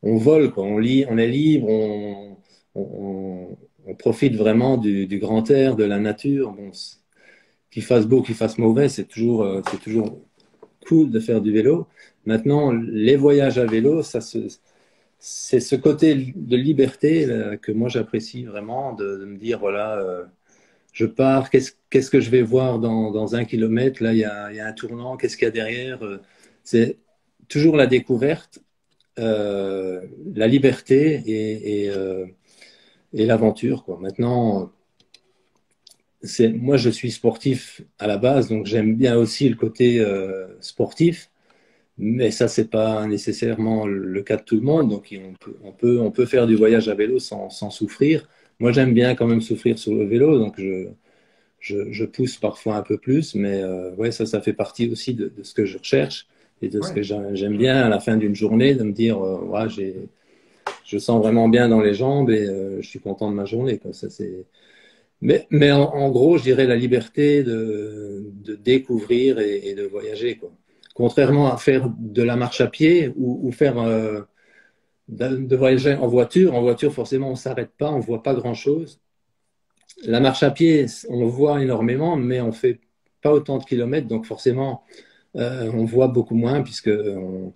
S2: on vole, quoi. On est libre, on profite vraiment du grand air, de la nature. Bon, qu'il fasse beau, qu'il fasse mauvais, c'est toujours cool de faire du vélo. Maintenant, les voyages à vélo, c'est ce côté de liberté là, que moi j'apprécie vraiment, de me dire, voilà, je pars, qu'est-ce que je vais voir dans 1 kilomètre? Là, il y a un tournant, qu'est-ce qu'il y a derrière? C'est toujours la découverte, la liberté et l'aventure, quoi. Maintenant, moi, je suis sportif à la base, donc j'aime bien aussi le côté sportif. Mais ça, c'est pas nécessairement le cas de tout le monde. Donc, on peut faire du voyage à vélo sans souffrir. Moi, j'aime bien quand même souffrir sur le vélo, donc je pousse parfois un peu plus. Mais ouais, ça fait partie aussi de ce que je recherche et de ce
S1: Oui.
S2: que j'aime bien à la fin d'une journée, de me dire, ouais, je sens vraiment bien dans les jambes et je suis content de ma journée, quoi. Ça, c'est... Mais en gros, je dirais la liberté de découvrir et de voyager, quoi.
S1: Ouais.
S2: Contrairement à faire de la marche à pied ou faire de voyager en voiture, forcément, on ne s'arrête pas, on ne voit pas grand-chose. La marche à pied, on voit énormément, mais on fait pas autant de kilomètres, donc forcément, on voit beaucoup moins, puisque on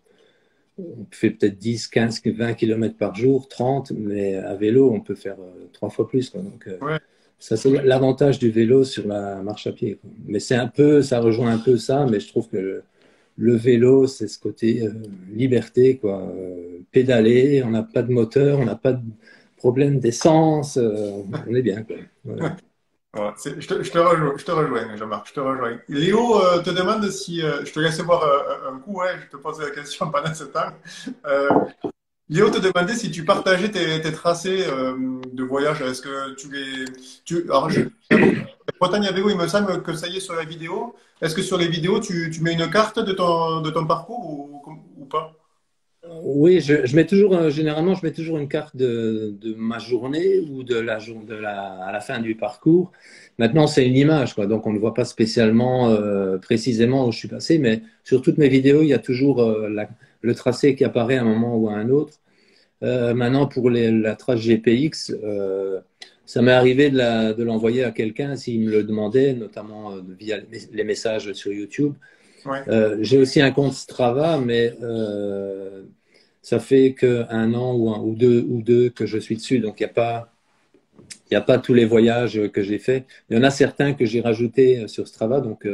S2: fait peut-être 10, 15, 20 kilomètres par jour, 30, mais à vélo, on peut faire 3 fois plus, quoi. Donc,
S1: Ouais.
S2: ça, c'est l'avantage du vélo sur la marche à pied, quoi. Mais ça rejoint un peu ça, mais je trouve que le vélo, c'est ce côté liberté, quoi. Pédaler, on n'a pas de moteur, on n'a pas de problème d'essence, on est bien, quoi. Voilà.
S1: Ouais, je te rejoins, Jean-Marc, je te rejoins. Léo te demande si, je te laisse voir un coup, ouais, je te pose la question pendant ce temps. Euh, Léo te demandait si tu partageais tes tracés de voyage. Est-ce que alors, Bretagne à vélo, il me semble que ça y est sur la vidéo. Est-ce que sur les vidéos, tu mets une carte de ton parcours ou pas?
S2: Oui, je mets toujours, généralement, je mets toujours une carte de ma journée ou à la fin du parcours. Maintenant, c'est une image, quoi, donc on ne voit pas spécialement précisément où je suis passé, mais sur toutes mes vidéos, il y a toujours le tracé qui apparaît à un moment ou à un autre. Maintenant, pour la trace GPX, ça m'est arrivé de l'envoyer à quelqu'un s'il me le demandait, notamment via les messages sur YouTube.
S1: Ouais.
S2: J'ai aussi un compte Strava, mais ça fait qu'un an ou deux que je suis dessus, donc il y a pas tous les voyages que j'ai faits. Il y en a certains que j'ai rajoutés sur Strava, donc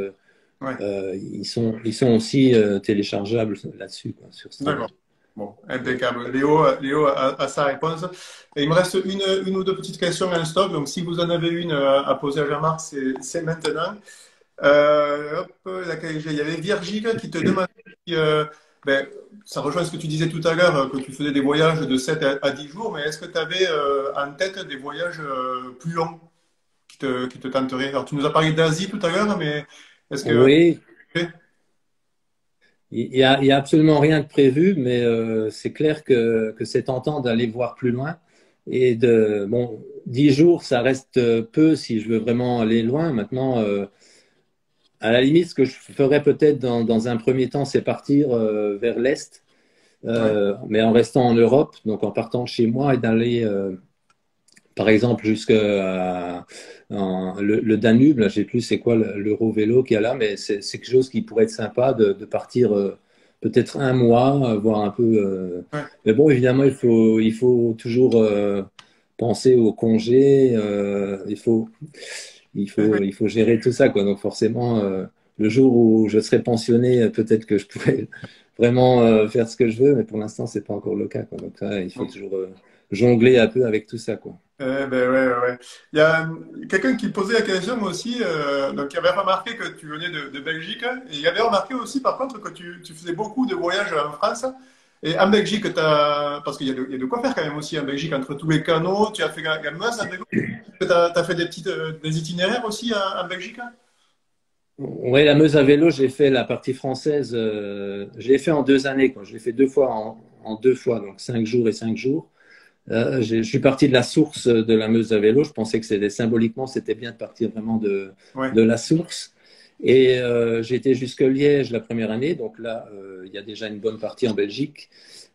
S1: Ouais.
S2: ils sont aussi téléchargeables là-dessus, quoi, sur Strava.
S1: D'accord. Bon, impeccable. Léo a sa réponse. Et il me reste une ou deux petites questions en stock. Donc, si vous en avez une à poser à Jean-Marc, c'est maintenant. Hop, il y avait Virgile qui te demandait si, ben, ça rejoint ce que tu disais tout à l'heure, que tu faisais des voyages de 7 à 10 jours, mais est-ce que tu avais en tête des voyages plus longs qui te tenteraient? Alors, tu nous as parlé d'Asie tout à l'heure, mais est-ce que...
S2: Oui, il y a absolument rien de prévu, mais c'est clair que c'est tentant d'aller voir plus loin. Et bon, 10 jours, ça reste peu si je veux vraiment aller loin. Maintenant, à la limite, ce que je ferais peut-être dans un premier temps, c'est partir vers l'Est,
S1: Ouais,
S2: mais en restant en Europe, donc en partant de chez moi et d'aller, par exemple, jusqu'à le Danube. Là, je sais plus c'est quoi l'Eurovélo qu'il y a là, mais c'est quelque chose qui pourrait être sympa de partir peut-être un mois, voir un peu.
S1: ouais,
S2: Mais bon, évidemment, il faut toujours penser au congé.
S1: ouais,
S2: Il faut gérer tout ça, quoi. Donc forcément, le jour où je serai pensionné, peut-être que je pourrai vraiment faire ce que je veux, mais pour l'instant, c'est pas encore le cas, quoi. Donc ça, il faut
S1: ouais.
S2: toujours jongler un peu avec tout ça, quoi.
S1: Ben ouais, ouais, ouais. Il y a quelqu'un qui posait la question aussi, donc il avait remarqué que tu venais de Belgique, et il avait remarqué aussi par contre que tu faisais beaucoup de voyages en France. Et en Belgique, parce qu'il y a de quoi faire quand même aussi en Belgique, entre tous les canaux, tu as fait la Meuse en vélo, tu as, fait des petites, des itinéraires aussi en Belgique?
S2: Oui, la Meuse à vélo, j'ai fait la partie française, je l'ai fait en 2 années, quoi. Je l'ai fait 2 fois en 2 fois, donc 5 jours et 5 jours. Je suis parti de la source de la Meuse à vélo. Je pensais que c'était symboliquement, c'était bien de partir vraiment
S1: Ouais.
S2: de la source. Et j'ai été jusque Liège la première année, donc là, il y a déjà une bonne partie en Belgique.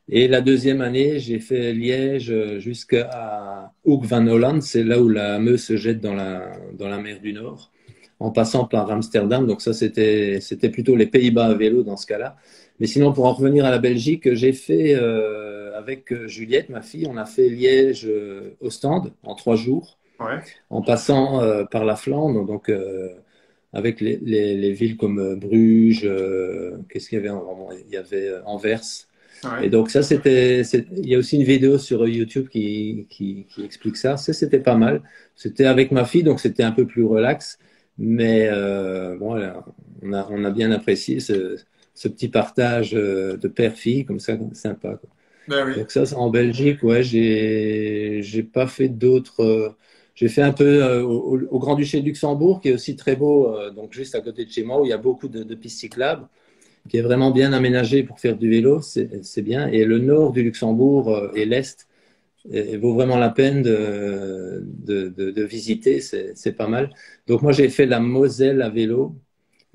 S2: Et la deuxième année, j'ai fait Liège jusqu'à Hoek van Holland, c'est là où la Meuse se jette dans la mer du Nord, en passant par Amsterdam. Donc ça, c'était plutôt les Pays-Bas à vélo dans ce cas-là. Mais sinon, pour en revenir à la Belgique, j'ai fait avec Juliette, ma fille, on a fait Liège-Ostende en 3 jours,
S1: Ouais.
S2: en passant par la Flandre, donc avec les villes comme Bruges, qu'est-ce qu'il y avait il y avait Anvers. Et
S1: Ouais.
S2: donc ça, il y a aussi une vidéo sur YouTube qui explique ça. Ça, c'était pas mal. C'était avec ma fille, donc c'était un peu plus relax. Mais bon, là, on a bien apprécié ce petit partage de père-fille, comme ça, sympa, quoi.
S1: Ben oui.
S2: Donc ça, c'est en Belgique, ouais, j'ai pas fait d'autres. J'ai fait un peu au Grand-Duché de Luxembourg, qui est aussi très beau, donc juste à côté de chez moi, où il y a beaucoup de pistes cyclables, qui est vraiment bien aménagé pour faire du vélo, c'est bien. Et le nord du Luxembourg et l'est vaut vraiment la peine de visiter, c'est pas mal. Donc moi, j'ai fait la Moselle à vélo,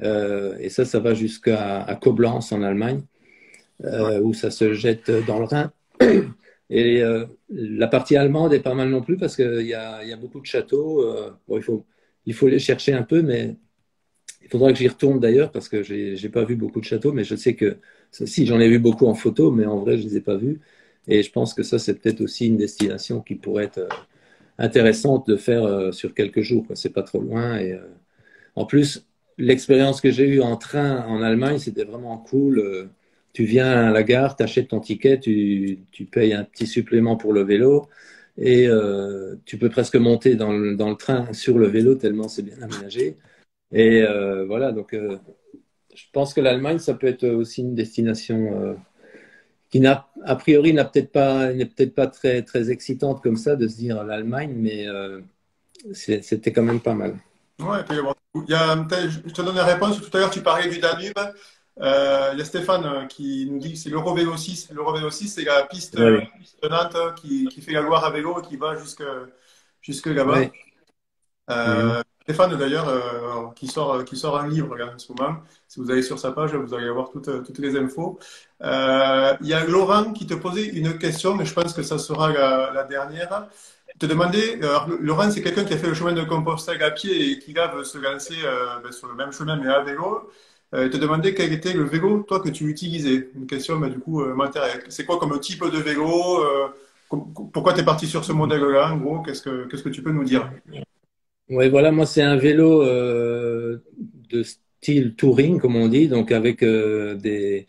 S2: et ça va jusqu'à Koblenz en Allemagne,
S1: Ouais.
S2: où ça se jette dans le Rhin. Et la partie allemande est pas mal non plus parce qu'il y a beaucoup de châteaux. Bon, il faut les chercher un peu, mais il faudra que j'y retourne d'ailleurs parce que j'ai pas vu beaucoup de châteaux, mais je sais que si j'en ai vu beaucoup en photo, mais en vrai je les ai pas vus. Et je pense que ça c'est peut-être aussi une destination qui pourrait être intéressante de faire sur quelques jours, quoi. C'est pas trop loin. Et en plus, l'expérience que j'ai eue en train en Allemagne, c'était vraiment cool. Tu viens à la gare, tu achètes ton ticket, tu payes un petit supplément pour le vélo et tu peux presque monter dans le train sur le vélo tellement c'est bien aménagé. Et voilà, donc je pense que l'Allemagne, ça peut être aussi une destination qui a priori n'est peut-être pas très, très excitante comme ça de se dire l'Allemagne, mais c'était quand même pas mal.
S1: Ouais, il peut y avoir. Je te donne la réponse. Tout à l'heure, tu parlais du Danube. Il y a Stéphane qui nous dit que c'est l'Eurovélo 6. L'Eurovélo 6, c'est la piste
S2: Oui, oui.
S1: de Nantes qui fait la Loire à vélo et qui va jusque là-bas.
S2: Oui. Mhm.
S1: Stéphane, d'ailleurs, qui sort un livre là, en ce moment. Si vous allez sur sa page, vous allez avoir toutes les infos. Il y a Laurent qui te posait une question, mais je pense que ça sera la dernière. Il te demandait, alors, Laurent, c'est quelqu'un qui a fait le chemin de Compostelle à pied et qui là veut se lancer sur le même chemin mais à vélo. Il te demandait quel était le vélo, toi, que tu utilisais. Une question, du coup, matérielle. C'est quoi comme type de vélo? Pourquoi tu es parti sur ce modèle-là, en gros? Qu'est-ce que tu peux nous dire?
S2: Ouais, voilà, moi c'est un vélo de style touring, comme on dit, donc avec des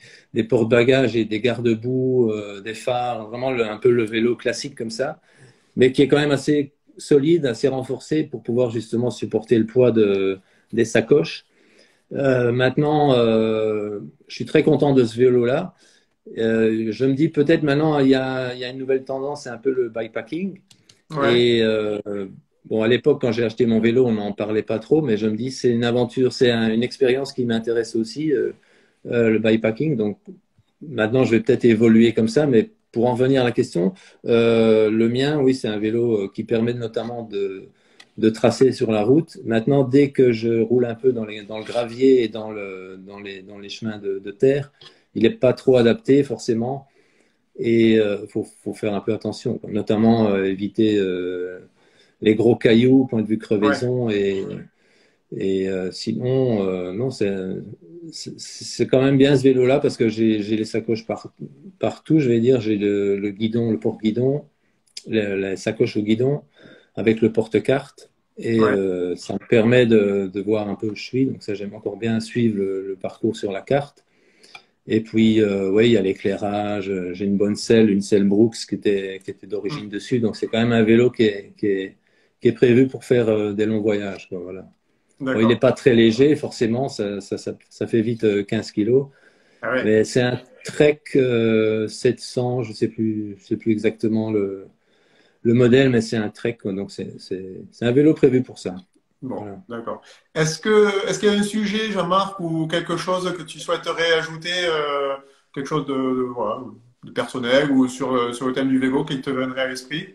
S2: porte-bagages et des garde-boue, des phares, vraiment un peu le vélo classique comme ça, mais qui est quand même assez solide, assez renforcé pour pouvoir justement supporter le poids des sacoches. Maintenant, je suis très content de ce vélo-là. Je me dis peut-être maintenant il y a une nouvelle tendance, c'est un peu le bikepacking.
S1: Ouais.
S2: Et bon, à l'époque, quand j'ai acheté mon vélo, on n'en parlait pas trop, mais je me dis c'est une aventure, c'est une expérience qui m'intéresse aussi, le bikepacking. Donc maintenant, je vais peut-être évoluer comme ça, mais pour en venir à la question, le mien, oui, c'est un vélo qui permet notamment de tracer sur la route. Maintenant, dès que je roule un peu dans le gravier et dans les chemins de terre, il n'est pas trop adapté forcément. Et faut faire un peu attention, quoi. Notamment éviter les gros cailloux, point de vue
S1: Ouais.
S2: crevaison. Et sinon, non, c'est quand même bien ce vélo-là parce que j'ai les sacoches partout, je vais dire. J'ai le guidon, le porte-guidon, la sacoche au guidon avec le porte-carte. Et
S1: Ouais.
S2: ça me permet de voir un peu où je suis. Donc ça, j'aime encore bien suivre le parcours sur la carte. Et puis, ouais, il y a l'éclairage. J'ai une bonne selle, une selle Brooks qui était d'origine dessus. Donc, c'est quand même un vélo qui est prévu pour faire des longs voyages, quoi, voilà. Bon, il n'est
S1: D'accord.
S2: pas très léger, forcément, ça fait vite 15 kilos.
S1: Ah ouais.
S2: Mais c'est un Trek 700, je sais plus exactement le modèle, mais c'est un Trek, quoi. Donc c'est un vélo prévu pour ça.
S1: Bon,
S2: Voilà.
S1: d'accord. Est-ce qu'il y a un sujet, Jean-Marc, ou quelque chose que tu souhaiterais ajouter, quelque chose voilà, de personnel ou sur le thème du vélo qui te viendrait à l'esprit?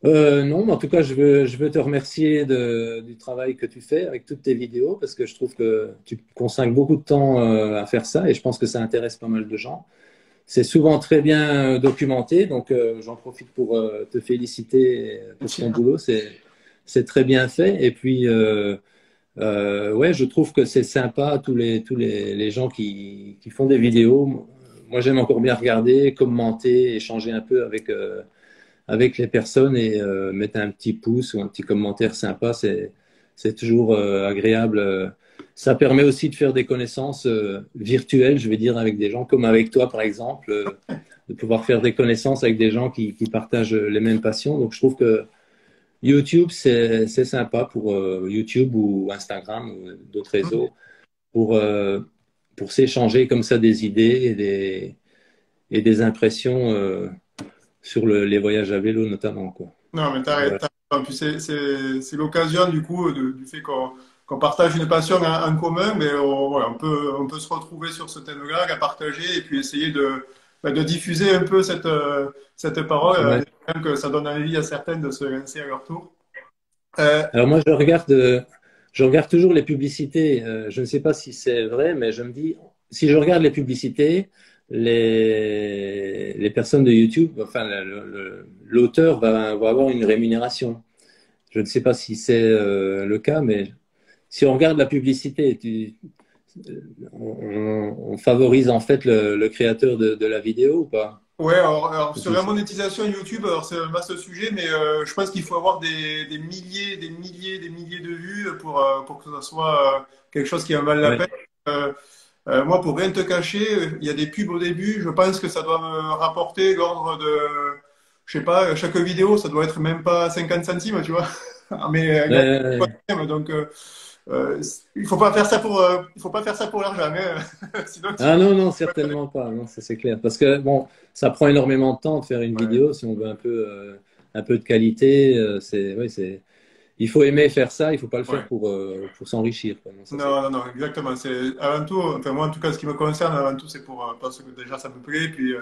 S2: Non, mais en tout cas, je veux te remercier du travail que tu fais avec toutes tes vidéos parce que je trouve que tu consacres beaucoup de temps à faire ça et je pense que ça intéresse pas mal de gens. C'est souvent très bien documenté, donc j'en profite pour te féliciter pour ton boulot. C'est très bien fait. Et puis, ouais, je trouve que c'est sympa, les gens qui font des vidéos. Moi, j'aime encore bien regarder, commenter, échanger un peu avec les personnes et mettre un petit pouce ou un petit commentaire sympa. C'est toujours agréable. Ça permet aussi de faire des connaissances virtuelles, je vais dire, avec des gens comme avec toi, par exemple, de pouvoir faire des connaissances avec des gens qui partagent les mêmes passions. Donc, je trouve que YouTube, c'est sympa pour YouTube ou Instagram ou d'autres réseaux pour, euh, pour s'échanger comme ça des idées et des impressions sur les voyages à vélo notamment, quoi.
S1: Non, mais
S2: Voilà.
S1: raison. Puis c'est l'occasion, du coup, du fait qu'on partage une passion en commun, mais voilà, on peut se retrouver sur ce thème-là, la partager et puis essayer de diffuser un peu cette parole,
S2: Ouais.
S1: afin que ça donne envie à certaines de se lancer à leur tour. Euh,
S2: Alors moi, je regarde toujours les publicités. Je ne sais pas si c'est vrai, mais je me dis, si je regarde les publicités, les personnes de YouTube, enfin, l'auteur va avoir une rémunération. Je ne sais pas si c'est le cas, mais si on regarde la publicité, on favorise en fait le créateur de la vidéo ou pas?
S1: Ouais, alors,
S2: Ou
S1: sur
S2: si
S1: la monétisation YouTube, alors c'est un vaste sujet, mais je pense qu'il faut avoir des milliers de vues pour que ça soit quelque chose qui en vale la
S2: ouais.
S1: peine. Moi, pour rien te cacher, il y a des pubs au début, je pense que ça doit me rapporter l'ordre de, je sais pas, chaque vidéo, ça doit être même pas 50 centimes, tu vois. Mais
S2: Ouais, ouais, ouais.
S1: donc, il faut pas faire ça pour l'argent, hein. Sinon,
S2: Ah non, non, certainement pas. Non, ça c'est clair. Parce que bon, ça prend énormément de temps de faire une
S1: ouais.
S2: vidéo si on veut un peu de qualité. Il faut aimer faire ça. Il faut pas le faire
S1: Ouais.
S2: pour s'enrichir, quoi. Non, ça c'est
S1: Non,
S2: clair.
S1: non, non, exactement. C'est avant tout, enfin moi en tout cas, ce qui me concerne avant tout, c'est pour parce que déjà ça me plaît, puis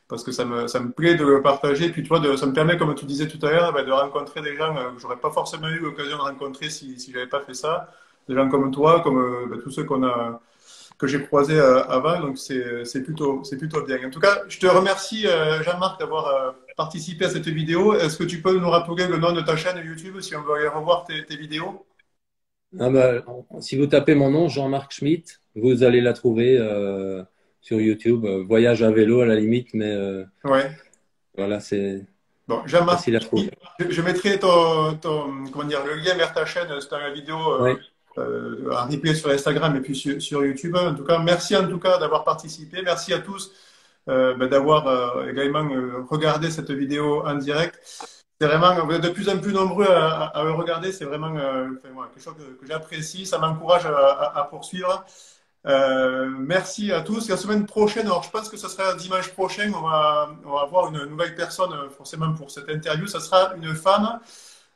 S1: parce que ça me plaît de le partager, puis tu vois, ça me permet, comme tu disais tout à l'heure, ben, de rencontrer des gens que j'aurais pas forcément eu l'occasion de rencontrer si j'avais pas fait ça, des gens comme toi, comme ben, tous ceux que j'ai croisés avant, donc c'est plutôt bien. En tout cas, je te remercie Jean-Marc d'avoir participé à cette vidéo. Est-ce que tu peux nous rappeler le nom de ta chaîne YouTube si on veut aller revoir tes vidéos?
S2: Ah bah, si vous tapez mon nom, Jean-Marc Schmitt, vous allez la trouver sur YouTube. Voyage à vélo à la limite, mais
S1: Ouais.
S2: voilà, c'est
S1: Bon, Jean-Marc,
S2: facile à trouver.
S1: je mettrai comment dire, le lien vers ta chaîne dans la vidéo
S2: Oui.
S1: en replay sur Instagram et puis sur YouTube. En tout cas, merci en tout cas d'avoir participé. Merci à tous ben, d'avoir également regardé cette vidéo en direct. C'est vraiment, vous êtes de plus en plus nombreux à le regarder. C'est vraiment enfin, voilà, quelque chose que j'apprécie. Ça m'encourage à poursuivre. Merci à tous. La semaine prochaine, alors je pense que ce sera dimanche prochain, on va avoir une nouvelle personne forcément pour cette interview. Ça sera une femme.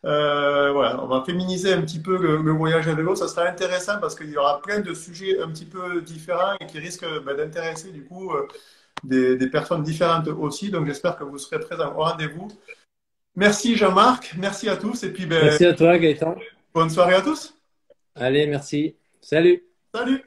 S1: Voilà, on va féminiser un petit peu le voyage à vélo. Ça sera intéressant parce qu'il y aura plein de sujets un petit peu différents et qui risquent ben, d'intéresser du coup des personnes différentes aussi. Donc j'espère que vous serez présents au rendez-vous. Merci Jean-Marc, merci à tous et puis ben,
S2: Merci à toi, Gaëtan.
S1: bonne soirée à tous.
S2: Allez, merci. Salut.
S1: Salut!